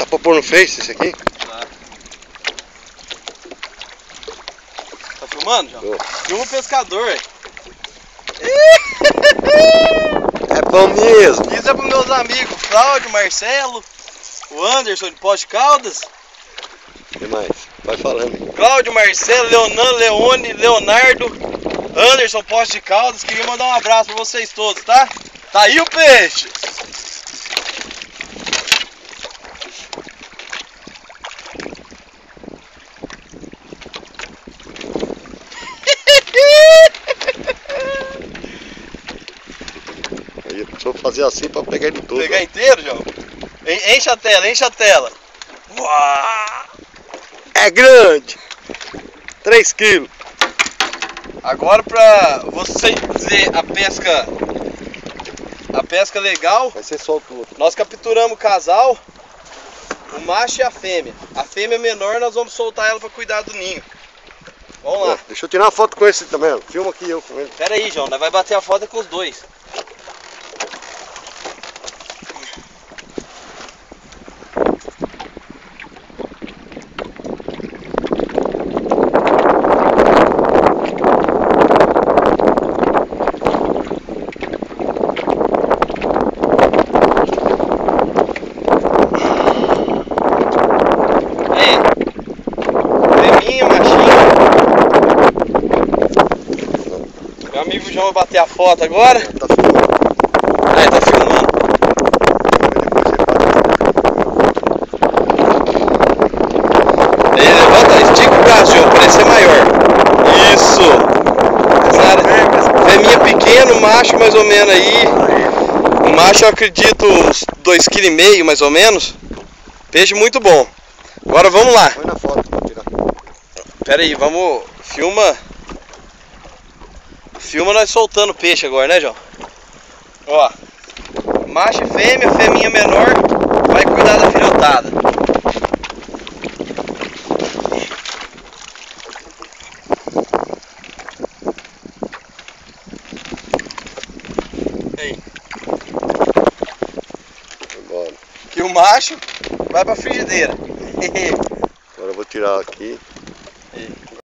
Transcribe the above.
Dá pra pôr no Face esse aqui? Tá filmando, João? Tô. Filma o pescador. É bom mesmo. Isso é pros meus amigos Cláudio, Marcelo, o Anderson de Poços de Caldas. O que mais? Vai falando aí. Cláudio, Marcelo, Leonan, Leone, Leonardo, Anderson Poços de Caldas. Queria mandar um abraço pra vocês todos, tá? Tá aí o peixe! Aí eu preciso fazer assim pra pegar ele todo. Pegar inteiro, João? Enche a tela, enche a tela. Uau! É grande! 3 quilos. Agora pra você dizer a pesca legal, Vai ser só o tudo. nós capturamos o casal, o macho e a fêmea. A fêmea menor nós vamos soltar ela pra cuidar do ninho. Vamos lá. Deixa eu tirar uma foto com esse também, ó. Filma aqui eu com ele. Pera aí, João, nós vai bater a foto com os dois. Meu amigo João vai bater a foto agora. Tá filmando. Aí, tá filmando. Aí, levanta, estica o braço, João, para ele ser maior. Isso! Fêmea pequeno, macho mais ou menos aí. O macho eu acredito uns 2,5 kg mais ou menos. Peixe muito bom. Agora vamos lá. Põe na foto pra tirar. Pera aí, vamos. Filma nós soltando o peixe agora, né, João? Ó, macho e fêmea, fêmea menor, vai cuidar da filhotada. Aí. Bora. E o macho vai pra frigideira. Agora eu vou tirar aqui.